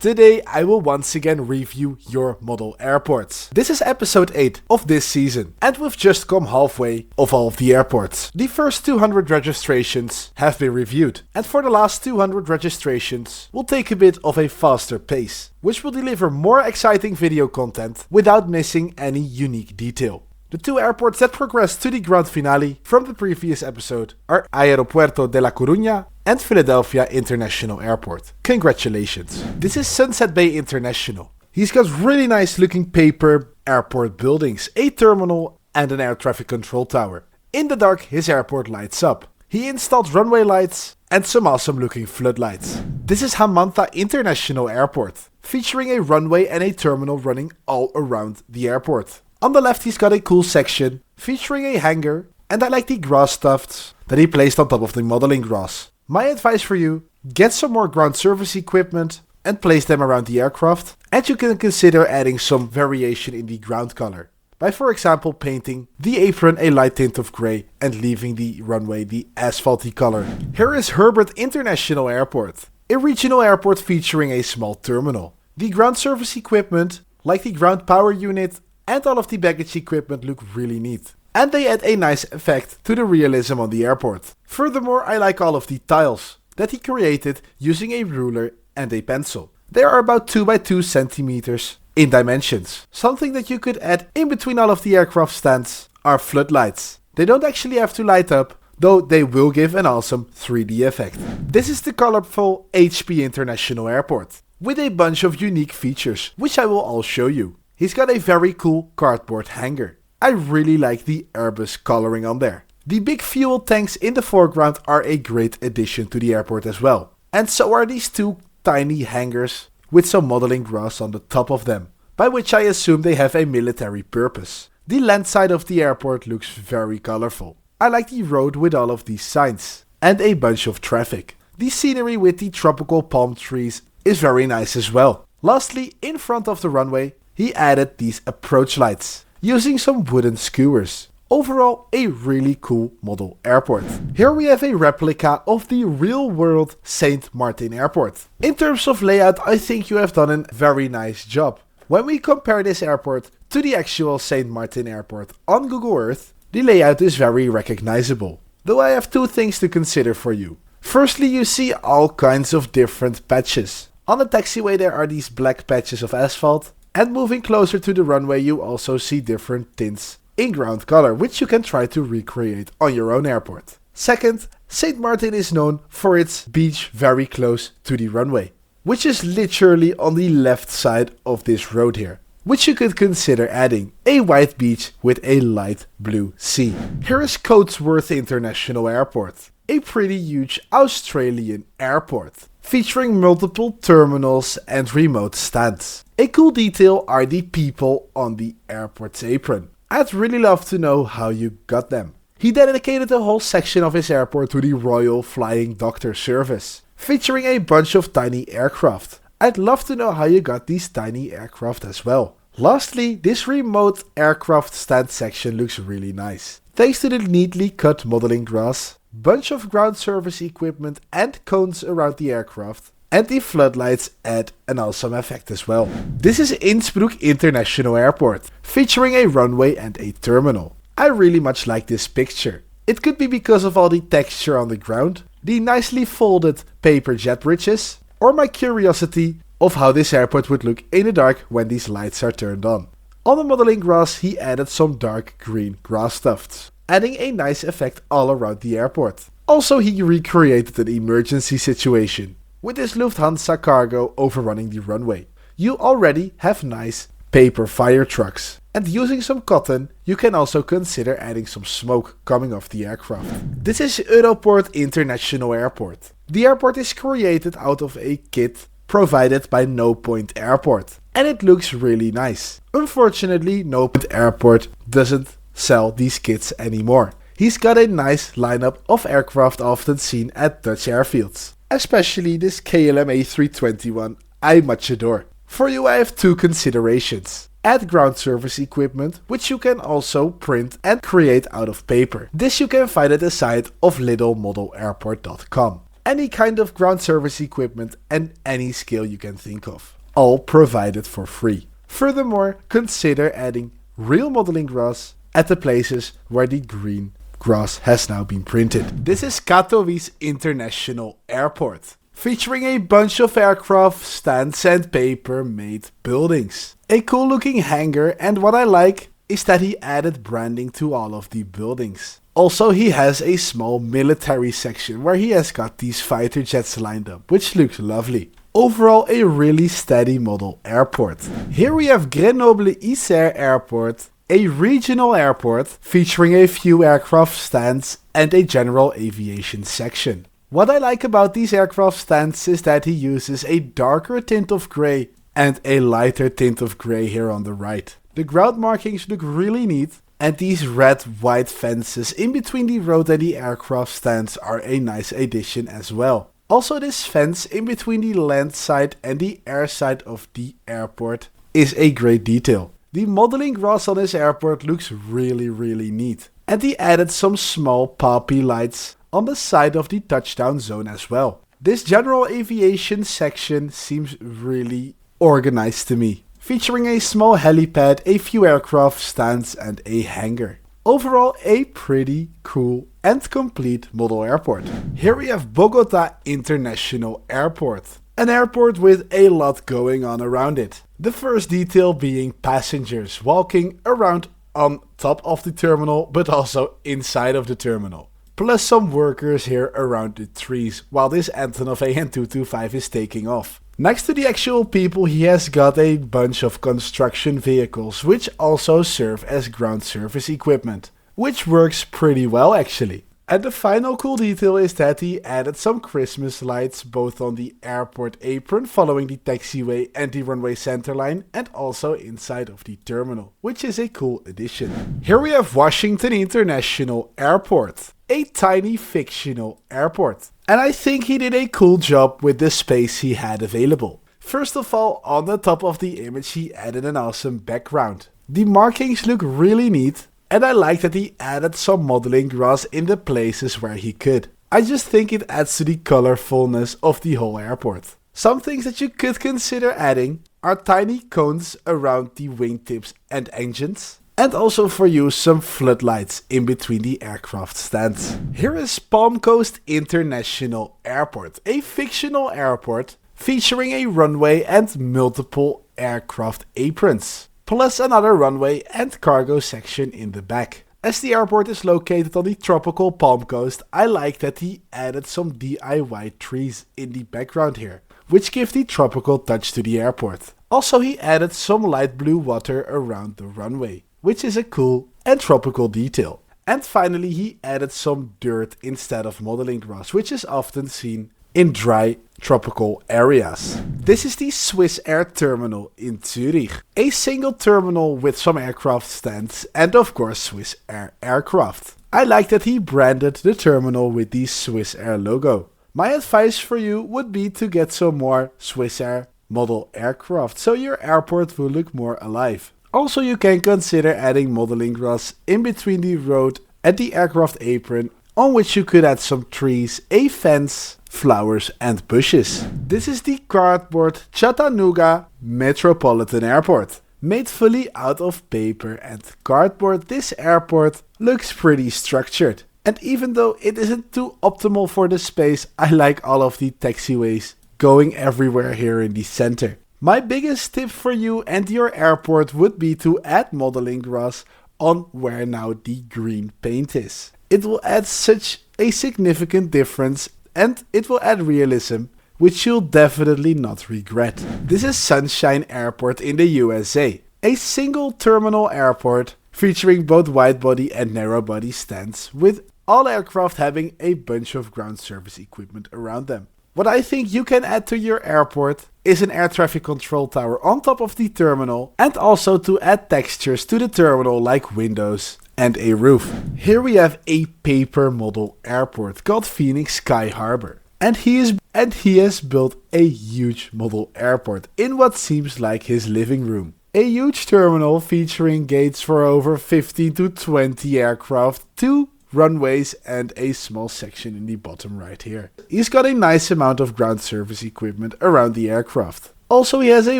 Today I will once again review your model airports. This is episode 8 of this season, and we've just come halfway of all of the airports. The first 200 registrations have been reviewed, and for the last 200 registrations we'll take a bit of a faster pace, which will deliver more exciting video content without missing any unique detail. The two airports that progressed to the grand finale from the previous episode are Aeropuerto de la Coruña and Philadelphia International Airport. Congratulations. This is Sunset Bay International. He's got really nice looking paper airport buildings, a terminal and an air traffic control tower. In the dark his airport lights up. He installed runway lights and some awesome looking floodlights. This is Hamantha International Airport, featuring a runway and a terminal running all around the airport. On the left he's got a cool section featuring a hangar, and I like the grass tufts that he placed on top of the modeling grass. My advice for you, get some more ground service equipment and place them around the aircraft, and you can consider adding some variation in the ground color, by for example painting the apron a light tint of grey and leaving the runway the asphalty color. Here is Herbert International Airport, a regional airport featuring a small terminal. The ground service equipment, like the ground power unit and all of the baggage equipment, look really neat, and they add a nice effect to the realism on the airport. Furthermore, I like all of the tiles that he created using a ruler and a pencil. They are about 2 by 2 centimeters in dimensions. Something that you could add in between all of the aircraft stands are floodlights. They don't actually have to light up, though they will give an awesome 3D effect. This is the colorful HP International Airport, with a bunch of unique features, which I will all show you. He's got a very cool cardboard hangar. I really like the Airbus coloring on there. The big fuel tanks in the foreground are a great addition to the airport as well. And so are these two tiny hangars with some modeling grass on the top of them, by which I assume they have a military purpose. The land side of the airport looks very colorful. I like the road with all of these signs and a bunch of traffic. The scenery with the tropical palm trees is very nice as well. Lastly, in front of the runway, he added these approach lights, using some wooden skewers. Overall, a really cool model airport. Here we have a replica of the real-world St. Maarten Airport. In terms of layout, I think you have done a very nice job. When we compare this airport to the actual St. Maarten Airport on Google Earth, the layout is very recognizable. Though I have two things to consider for you. Firstly, you see all kinds of different patches. On the taxiway there are these black patches of asphalt. And moving closer to the runway you also see different tints in ground color, which you can try to recreate on your own airport. Second, St. Maarten is known for its beach very close to the runway, which is literally on the left side of this road here, which you could consider adding a white beach with a light blue sea. Here is Coatsworth International Airport, a pretty huge Australian airport, featuring multiple terminals and remote stands. A cool detail are the people on the airport's apron. I'd really love to know how you got them. He dedicated a whole section of his airport to the Royal Flying Doctor Service, featuring a bunch of tiny aircraft. I'd love to know how you got these tiny aircraft as well. Lastly, this remote aircraft stand section looks really nice, thanks to the neatly cut modeling grass, bunch of ground service equipment and cones around the aircraft, and the floodlights add an awesome effect as well. This is Innsbruck International Airport, featuring a runway and a terminal. I really much like this picture. It could be because of all the texture on the ground, the nicely folded paper jet bridges, or my curiosity of how this airport would look in the dark when these lights are turned on. On the modeling grass he added some dark green grass tufts, adding a nice effect all around the airport. Also he recreated an emergency situation, with this Lufthansa cargo overrunning the runway. You already have nice paper fire trucks, and using some cotton you can also consider adding some smoke coming off the aircraft. This is Europoort International Airport. The airport is created out of a kit provided by No Point Airport, and it looks really nice. Unfortunately, No Point Airport doesn't sell these kits anymore. He's got a nice lineup of aircraft often seen at Dutch airfields, especially this KLM A321 I much adore. For you I have two considerations. Add ground service equipment, which you can also print and create out of paper. This you can find at the site of littlemodelairport.com. any kind of ground service equipment, and any scale you can think of. All provided for free. Furthermore, consider adding real modeling grass at the places where the green grass has now been printed. This is Katowice International Airport, featuring a bunch of aircraft stands and paper-made buildings. A cool looking hangar, and what I like is that he added branding to all of the buildings. Also, he has a small military section where he has got these fighter jets lined up, which looks lovely. Overall, a really steady model airport. Here we have Grenoble Isère Airport, a regional airport featuring a few aircraft stands and a general aviation section. What I like about these aircraft stands is that he uses a darker tint of grey and a lighter tint of grey here on the right. The ground markings look really neat, and these red-white fences in between the road and the aircraft stands are a nice addition as well. Also, this fence in between the land side and the air side of the airport is a great detail. The modeling grass on this airport looks really neat. And he added some small poppy lights on the side of the touchdown zone as well. This general aviation section seems really organized to me, featuring a small helipad, a few aircraft stands and a hangar. Overall, a pretty cool and complete model airport. Here we have Bogota International Airport, an airport with a lot going on around it. The first detail being passengers walking around on top of the terminal, but also inside of the terminal. Plus some workers here around the trees while this Antonov AN225 is taking off. Next to the actual people, he has got a bunch of construction vehicles which also serve as ground service equipment, which works pretty well actually. And the final cool detail is that he added some Christmas lights both on the airport apron following the taxiway and the runway centerline, and also inside of the terminal, which is a cool addition. Here we have Washington International Airport, a tiny fictional airport. And I think he did a cool job with the space he had available. First of all, on the top of the image he added an awesome background. The markings look really neat, and I like that he added some modeling grass in the places where he could. I just think it adds to the colorfulness of the whole airport. Some things that you could consider adding are tiny cones around the wingtips and engines. And also for you some floodlights in between the aircraft stands. Here is Palm Coast International Airport, a fictional airport featuring a runway and multiple aircraft aprons, plus another runway and cargo section in the back. As the airport is located on the tropical Palm Coast, I like that he added some DIY trees in the background here, which give the tropical touch to the airport. Also, he added some light blue water around the runway, which is a cool and tropical detail. And finally, he added some dirt instead of modeling grass, which is often seen in dry tropical areas. This is the Swissair terminal in Zurich, a single terminal with some aircraft stands and of course Swissair aircraft. I like that he branded the terminal with the Swissair logo. My advice for you would be to get some more Swissair model aircraft so your airport will look more alive. Also, you can consider adding modeling grass in between the road and the aircraft apron, on which you could add some trees, a fence, flowers and bushes. This is the cardboard Chattanooga Metropolitan Airport. Made fully out of paper and cardboard, this airport looks pretty structured. And even though it isn't too optimal for the space, I like all of the taxiways going everywhere here in the center. My biggest tip for you and your airport would be to add modeling grass on where now the green paint is. It will add such a significant difference and it will add realism, which you'll definitely not regret. This is Sunshine Airport in the USA, a single terminal airport featuring both wide-body and narrow-body stands, with all aircraft having a bunch of ground service equipment around them. What I think you can add to your airport is an air traffic control tower on top of the terminal, and also to add textures to the terminal like windows and a roof. Here we have a paper model airport called Phoenix Sky Harbor, and he has built a huge model airport in what seems like his living room. A huge terminal featuring gates for over 15 to 20 aircraft, 2 runways, and a small section in the bottom right here. He's got a nice amount of ground service equipment around the aircraft. Also, he has a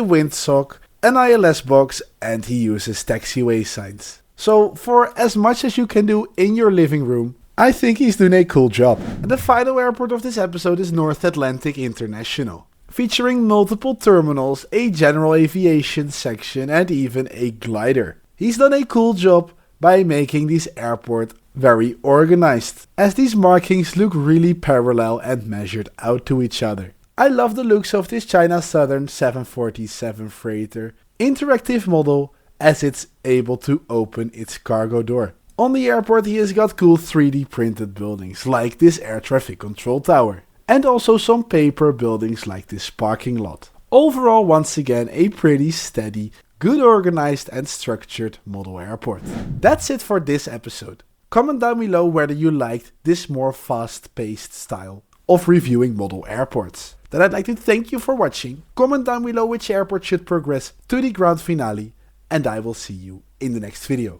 windsock, an ILS box, and he uses taxiway signs. So for as much as you can do in your living room, I think he's doing a cool job. And the final airport of this episode is Innsbruck International, featuring multiple terminals, a general aviation section, and even a glider. He's done a cool job by making this airport very organized, as these markings look really parallel and measured out to each other. I love the looks of this China Southern 747 freighter interactive model, as it's able to open its cargo door. On the airport he has got cool 3D printed buildings like this air traffic control tower, and also some paper buildings like this parking lot. Overall, once again, a pretty steady, good organized and structured model airport. That's it for this episode. Comment down below whether you liked this more fast-paced style of reviewing model airports. Then I'd like to thank you for watching. Comment down below which airport should progress to the grand finale, and I will see you in the next video.